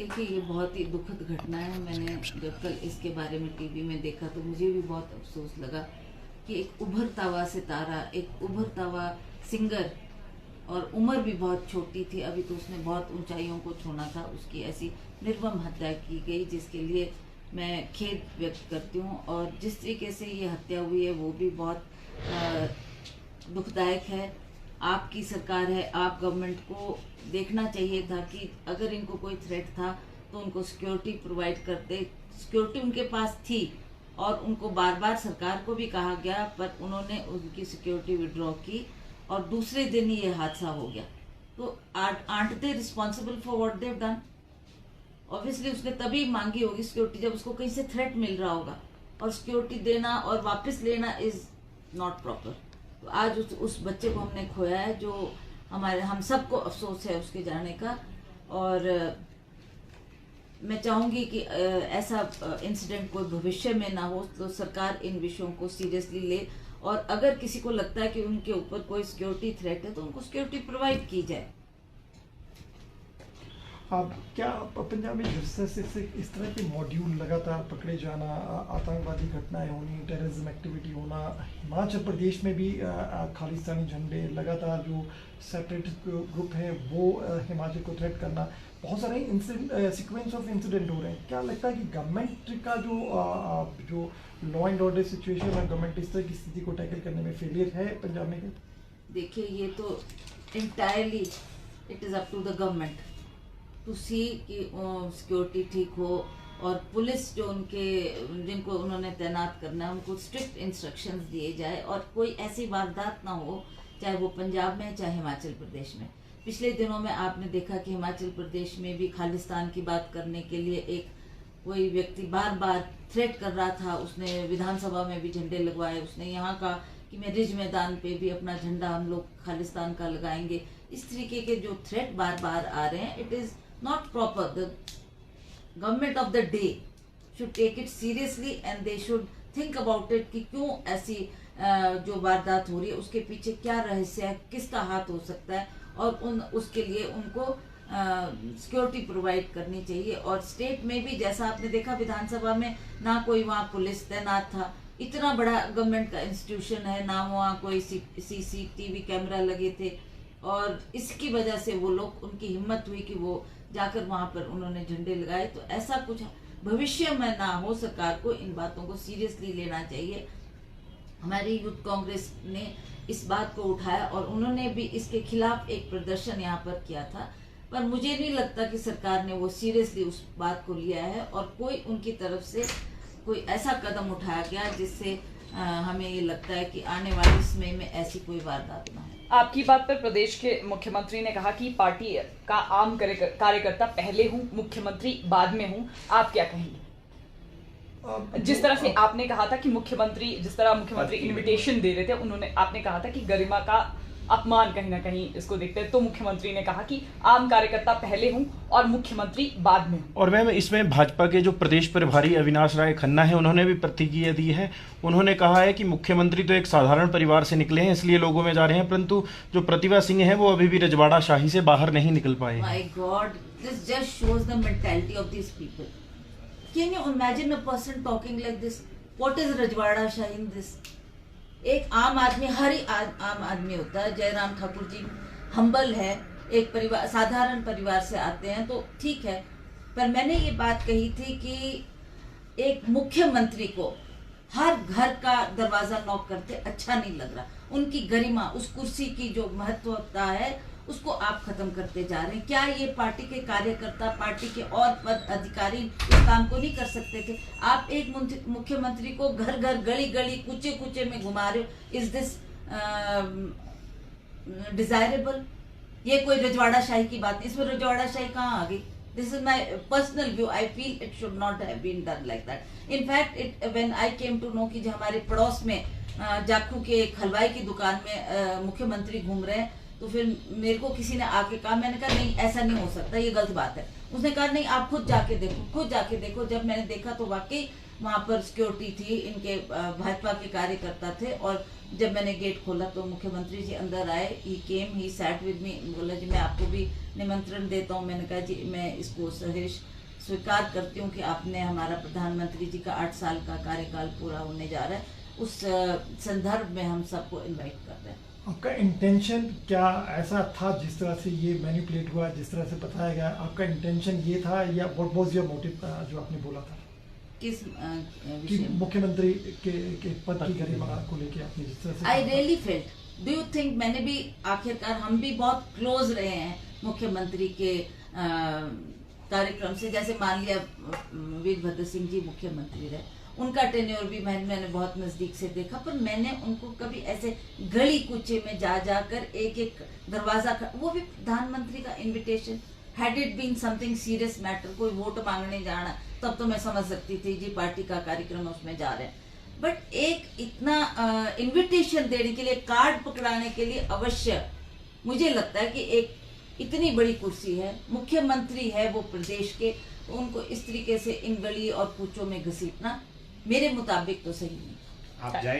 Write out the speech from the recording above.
देखिए, ये बहुत ही दुखद घटना है। मैंने जब कल इसके बारे में टीवी में देखा तो मुझे भी बहुत अफसोस लगा कि एक उभरता हुआ सितारा, एक उभरता हुआ सिंगर, और उम्र भी बहुत छोटी थी, अभी तो उसने बहुत ऊंचाइयों को छूना था, उसकी ऐसी निर्मम हत्या की गई, जिसके लिए मैं खेद व्यक्त करती हूँ। और जिस तरीके से ये हत्या हुई है वो भी बहुत दुखदायक है। आपकी सरकार है, आप गवर्नमेंट को देखना चाहिए था कि अगर इनको कोई थ्रेट था तो उनको सिक्योरिटी प्रोवाइड करते। सिक्योरिटी उनके पास थी और उनको बार बार सरकार को भी कहा गया, पर उन्होंने उनकी सिक्योरिटी विड्रॉ की और दूसरे दिन ही ये हादसा हो गया। तो art they responsible for what they have done? Obviously उसने तभी मांगी होगी सिक्योरिटी जब उसको कहीं से थ्रेट मिल रहा होगा, और सिक्योरिटी देना और वापस लेना इज नॉट प्रॉपर। तो आज उस बच्चे को हमने खोया है, जो हम सबको अफसोस है उसके जाने का। और मैं चाहूंगी कि ऐसा इंसिडेंट कोई भविष्य में ना हो, तो सरकार इन विषयों को सीरियसली ले, और अगर किसी को लगता है कि उनके ऊपर कोई सिक्योरिटी थ्रेट है तो उनको सिक्योरिटी प्रोवाइड की जाए। अब क्या पंजाब में इस तरह के मॉड्यूल लगातार पकड़े जाना, आतंकवादी घटनाएं होनी, टेररिज्म एक्टिविटी होना, हिमाचल प्रदेश में भी खालिस्तानी झंडे लगातार, जो सेपरेटिस्ट ग्रुप है वो हिमाचल को थ्रेट करना, बहुत सारे सीक्वेंस ऑफ इंसिडेंट हो रहे हैं। क्या लगता है कि गवर्नमेंट का जो लॉ एंड ऑर्डर सिचुएशन है, गवर्नमेंट इस तरह की स्थिति को टैकल करने में फेलियर है पंजाब में? देखिए, ये तो entirely it is up to the government to see कि सिक्योरिटी ठीक हो, और पुलिस जो जिनको उन्होंने तैनात करना है उनको स्ट्रिक्ट इंस्ट्रक्शंस दिए जाए, और कोई ऐसी वारदात ना हो, चाहे वो पंजाब में चाहे हिमाचल प्रदेश में। पिछले दिनों में आपने देखा कि हिमाचल प्रदेश में भी खालिस्तान की बात करने के लिए एक कोई व्यक्ति बार बार थ्रेट कर रहा था। उसने विधानसभा में भी झंडे लगवाए, उसने यहाँ कहा कि मैं रिज मैदान पे भी अपना झंडा हम लोग खालिस्तान का लगाएंगे। इस तरीके के जो थ्रेट बार बार आ रहे हैं, it is not proper. The government of the day should take it seriously and they should think about it कि क्यों ऐसी जो वारदात हो रही है उसके पीछे क्या रहस्य है, किसका हाथ हो सकता है, और उसके लिए उनको सिक्योरिटी प्रोवाइड करनी चाहिए। और स्टेट में भी जैसा आपने देखा, विधानसभा में ना कोई वहाँ पुलिस तैनात था, इतना बड़ा गवर्नमेंट का इंस्टीट्यूशन है, ना वहाँ कोई सीसीटीवी कैमरा लगे थे, और इसकी वजह से वो लोग, उनकी हिम्मत हुई कि वो जाकर वहां पर उन्होंने झंडे लगाए। तो ऐसा कुछ भविष्य में ना हो, सरकार को इन बातों को सीरियसली लेना चाहिए। हमारी यूथ कांग्रेस ने इस बात को उठाया और उन्होंने भी इसके खिलाफ एक प्रदर्शन यहाँ पर किया था, पर मुझे नहीं लगता कि सरकार ने वो सीरियसली उस बात को लिया है, और कोई उनकी तरफ से कोई ऐसा कदम उठाया गया जिससे हमें ये लगता है कि आने वाले समय में ऐसी कोई वारदात ना हो। आपकी बात पर प्रदेश के मुख्यमंत्री ने कहा कि पार्टी का आम कार्यकर्ता पहले हूं, मुख्यमंत्री बाद में हूं। आप क्या कहेंगे? जिस तरह से आपने कहा था कि जिस तरह मुख्यमंत्री इनविटेशन दे रहे थे, आपने कहा था कि गरिमा का अपमान कहीं ना कहीं इसको देखते हैं, तो मुख्यमंत्री ने कहा कि आम कार्यकर्ता पहले हूं और मुख्यमंत्री बाद में हूं। और मैम, इसमें भाजपा के जो प्रदेश प्रभारी अविनाश राय खन्ना है, उन्होंने भी प्रतिक्रिया दी है। उन्होंने कहा है कि मुख्यमंत्री तो एक साधारण परिवार से निकले हैं, इसलिए लोगों में जा रहे हैं, परंतु जो प्रतिभा सिंह है वो अभी भी रजवाड़ा शाही से बाहर नहीं निकल पाए। My god, this just shows the mentality of this people. Can you imagine a person talking like this? What is रजवाड़ा शाही इन दिस? एक आम आदमी, हर आम आदमी होता है। जयराम ठाकुर जी हम्बल है, एक परिवार, साधारण परिवार से आते हैं, तो ठीक है। पर मैंने ये बात कही थी कि एक मुख्यमंत्री को हर घर का दरवाजा नॉक करते अच्छा नहीं लग रहा। उनकी गरिमा, उस कुर्सी की जो महत्वता है, उसको आप खत्म करते जा रहे हैं। क्या ये पार्टी के कार्यकर्ता, पार्टी के और पद अधिकारी इस काम को नहीं कर सकते थे? आप एक मुख्यमंत्री को घर घर, गली गली, कुचे कुचे में घुमा रहे हो। Is this desirable? ये कोई रजवाड़ा शाही की बात नहीं। इसमें रजवाड़ा शाही कहाँ आ गई? This is my personal view. I feel it should not have been done like that. In fact when I came to know कि जो हमारे पड़ोस में जाखू के एक हलवाई की दुकान में मुख्यमंत्री घूम रहे हैं, तो फिर मेरे को किसी ने आके कहा, मैंने कहा नहीं, ऐसा नहीं हो सकता, ये गलत बात है। उसने कहा नहीं, आप खुद जाके देखो, खुद जाके देखो। जब मैंने देखा तो वाकई वहां पर सिक्योरिटी थी, इनके भाजपा के कार्यकर्ता थे, और जब मैंने गेट खोला तो मुख्यमंत्री जी अंदर आए, ही केम, ही सैट विद मी, बोला जी मैं आपको भी निमंत्रण देता हूँ। मैंने कहा जी मैं इसको सहेश स्वीकार करती हूँ कि आपने हमारा प्रधानमंत्री जी का 8 साल का कार्यकाल पूरा होने जा रहा है, उस संदर्भ में हम सबको इनवाइट कर रहे हैं। आपका इंटेंशन क्या ऐसा था जिस तरह से ये मैनिपुलेट हुआ, जिस तरह से बताया गया, आपका इंटेंशन ये था या व्हाट वाज योर मोटिव जो आपने बोला था किस कि मुख्यमंत्री के पद की गरिमा को लेके आपने जिस तरह से I really felt, do you think, मैंने भी आखिरकार हम भी बहुत क्लोज रहे हैं मुख्यमंत्री के कार्यक्रम से। जैसे मान लिया वीरभद्र सिंह जी मुख्यमंत्री रहे, उनका टेन्योर भी मैंने बहुत नजदीक से देखा, पर मैंने उनको कभी ऐसे गली कूचे में जा जाकर एक एक दरवाजा, वो भी प्रधानमंत्री का invitation, had it been something serious matter, कोई वोट मांगने जाना, तब तो मैं समझ सकती थी जी पार्टी का कार्यक्रम है उसमें जा रहे हैं, बट एक इतना इनविटेशन देने के लिए, कार्ड पकड़ाने के लिए अवश्य, मुझे लगता है कि एक इतनी बड़ी कुर्सी है, मुख्यमंत्री है वो प्रदेश के, तो उनको इस तरीके से इन गली और कूचों में घसीटना मेरे मुताबिक तो सही नहीं। आप जाएं